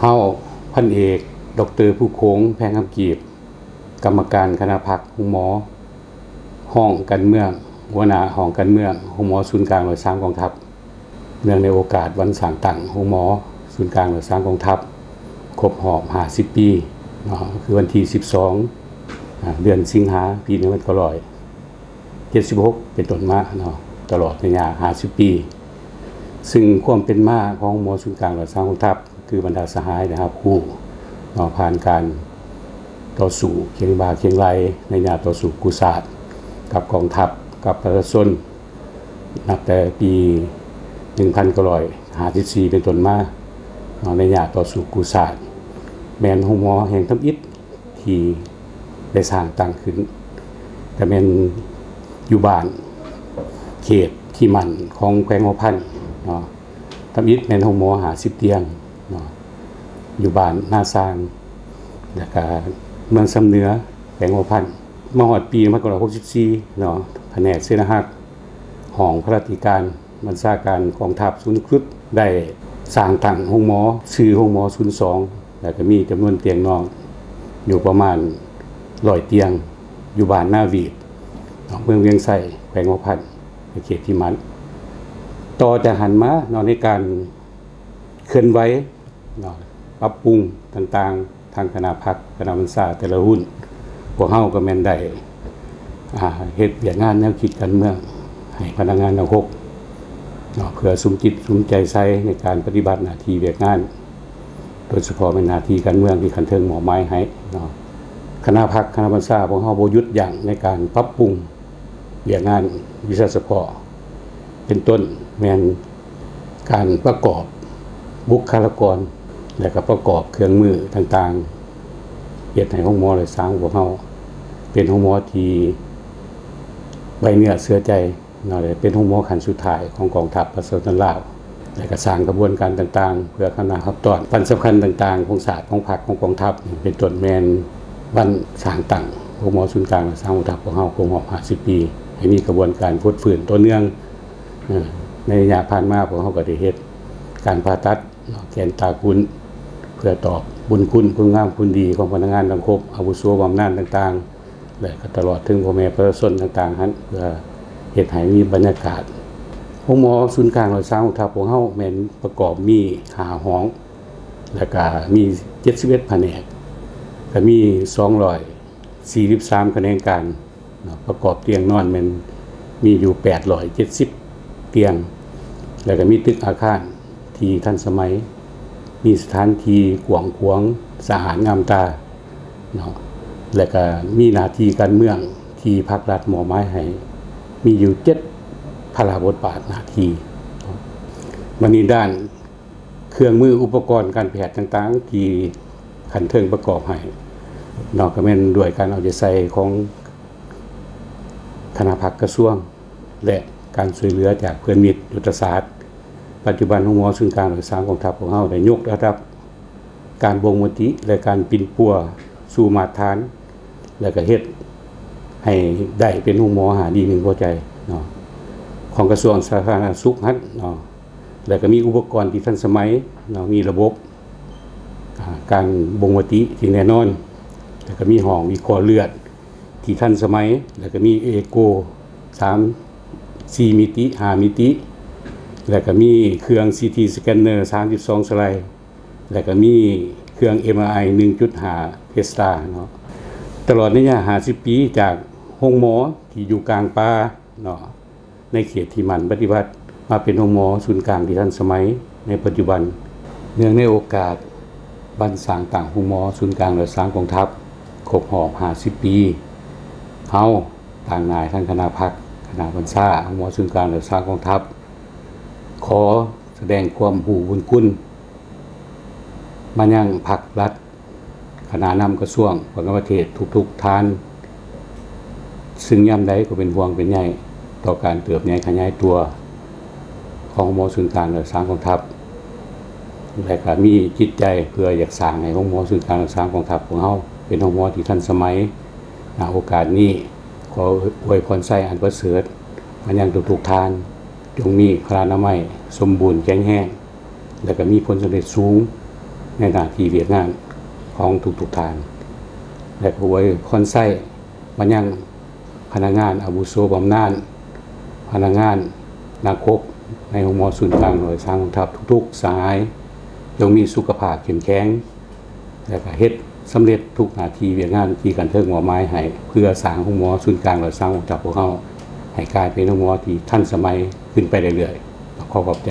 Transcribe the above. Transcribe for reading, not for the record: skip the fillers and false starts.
เฮาพันเอกดร.ผู้โค้งแพงคำกีบกรรมการคณะพักหมอห้องการเมืองหัวหน้าห้องการเมืองหมอศูนย์กลางหน่วยสร้างกองทัพเนื่องในโอกาสวันสร้างตั้งหมอศูนย์กลางหน่วยสร้างกองทัพครบรอบ50ปีเนาะคือวันที่12เดือนสิงหาปี1976เป็นต้นมาเนาะตลอดระยะ50ปีซึ่งความเป็นมาของหมอศูนย์กลางหน่วยสร้างกองทัพคือบรรดาสหายนะครับผู้ผ่านการต่อสู้เคียงบ่าเคียงไหลในยามต่อสู้กุศลกับกองทัพกับประชาชนนับแต่ปี1954เป็นต้นมาในยามต่อสู้กุศลแม่นหมอแห่งทำอิฐที่ได้สร้างตั้งขึ้นแต่แม่นอยู่บ้านเขตที่มั่นของแขวงหัวพันเนาะทำอิฐแม่นหมอ50เตียงเนาะอยู่บ้านหน้าสร้างแล้วก็เมืองสำเหนือแขวงหัวพันมาฮอดปี1964เนาะแผนกเสนาหักห้องพระราชการบัญชาการกองทัพศูนย์ครุฑได้สร้างตั้งโรงหมอชื่อโรงหมอ02แล้วก็มีจำนวนเตียงนอนอยู่ประมาณ100เตียงอยู่บ้านหน้าวีดเมืองเวียงไส่แขวงหัวพันในเขตที่มันต่อจากหันมาในการเคลื่อนไหวปรับปรุงต่างๆทางคณะพรรคคณะบัญชาแต่ละหุ้นพวกเฮาก็แม่นได้เฮ็ดเวียกงานแนวคิดการเมืองให้พนักงานทั้ง6เพื่อสุมจิตสุมใจใส่ในการปฏิบัติหน้าที่เวียกงานโดยเฉพาะเป็นหน้าที่การเมืองที่คันเทิงหมอไม้ให้คณะพรรคคณะบัญชาพวกเฮาบ่หยุดยั้งในการปรับปรุงเวียกงานวิชาเฉพาะเป็นต้นแม่นการประกอบบุคลากรและก็ประกอบเครื่องมือต่างๆเฮ็ดให้โรงหมอได้สร้างพวกเฮาเป็นโรงหมอที่ไว้เนื้อเชื่อใจเป็นโรงหมอขั้นสุดท้ายของกองทัพประชาชนลาวและก็สร้างกระบวนการต่างๆเพื่อคณะรับตอนวันสำคัญต่างๆของศาสตร์ของพรรคของกองทัพเป็นต้นแม่นวันสร้างตั้งโรงหมอศูนย์กลางสร้างกองทัพของเฮาครบรอบ50ปีให้มีกระบวนการพูดฟื้นต่อเนื่องในระยะผ่านมาพวกเฮาก็ได้เฮ็ดการผ่าตัดแกนตาคุณเพื่อตอบบุญคุณคุณงามคุณดีของพนักงานทั้งครบอาวุโสบำนาญต่างๆและก็ตลอดถึงพ่อแม่ประชาชนต่างๆนั้นเพื่อเฮ็ดให้มีบรรยากาศโรงหมอศูนย์กลางหน่วยสร้างกองทัพของเฮาแม่นประกอบมี5ห้องแล้วก็มี71แผนกก็มี243แขนงการประกอบเตียงนอนแม่นมีอยู่870เตียงแล้วก็มีตึกอาคารที่ทันสมัยมีสถานที่กว้างขวางสะอาดงามตาแล้วก็มีหน้าที่การเมืองที่ภาครัฐมอบหมายให้มีอยู่7พระราชบทบาทหน้าที่วันนี้ด้านเครื่องมืออุปกรณ์การแพทย์ต่างๆที่ขันเทิงประกอบให้ก็แม่นด้วยการเอาใจใส่ของคณะพรรคกระทรวงและการช่วยเหลือจากเพื่อนมิตรยุทธศาสตร์ปัจจุบันโรงหมอศูนย์กลางหน่วยสร้างกองทัพของเฮาได้ยกระดับการบ่งมติและการปิ่นปัวสู่มาตรฐานและก็เฮ็ดให้ได้เป็นโรงหมอหาดี1พอใจของกระทรวงสาธารณสุขฮั่นแล้วก็มีอุปกรณ์ที่ทันสมัยมีระบบการบ่งมติที่แน่นอนแล้วก็มีห้องวิเคราะห์เลือดที่ทันสมัยแล้วก็มีเอโก4มิติ5มิติแล้วก็มีเครื่อง CT สแกนเนอร์32สไลด์แล้วก็มีเครื่อง MRI 1.5 เพสตาตลอดระยะ50ปีจากโรงหมอที่อยู่กลางป่าในเขตที่มันปฏิบัติมาเป็นโรงหมอศูนย์กลางที่ทันสมัยในปัจจุบันเนื่องในโอกาสวันสร้างตั้งโรงหมอศูนย์กลางหน่วยสร้างกองทัพครบรอบ50ปีเฮาต่างนายทั้งคณะพรรคคณะบัญชาโรงหมอศูนย์กลางหน่วยสร้างกองทัพขอแสดงความหูบุญคุณมายังภาครัฐคณะนำกระทรวงประเทศทุกๆท่านซึ่งย่ำใดก็เป็นห่วงเป็นใยต่อการเติบใหญ่ขยายตัวของหมอศูนย์กลางหน่วยสร้างกองทัพและก็มีจิตใจเพื่ออยากสร้างให้โรงหมอศูนย์กลางหน่วยสร้างกองทัพของเฮาเป็นโรงหมอที่ทันสมัยโอกาสนี้ขออวยพรใส่อันประเสริฐมายังทุกๆท่านจงมีพลานามัยสมบูรณ์แข็งแรงและก็มีผลสำเร็จสูง ในหน้าที่เวียกงานของทุกทานและผู้ไว้คนไส้มันยังพนักงานอาวุโสบำนาญพนักงานนักรบในโรงหมอศูนย์กลางหน่วยสร้างกองทัพทุกๆสายจงมีสุขภาพเข้มแข็งและก็เฮ็ดสำเร็จทุกหน้าที่เวียกงานที่กันเทิงหัวไม้ให้เพื่อสร้างโรงหมอศูนย์กลางหน่วยสร้างกองทัพพวกเฮาให้กลายเป็นโรงหมอที่ทันสมัยขึ้นไปเรื่อยๆขอขอบใจ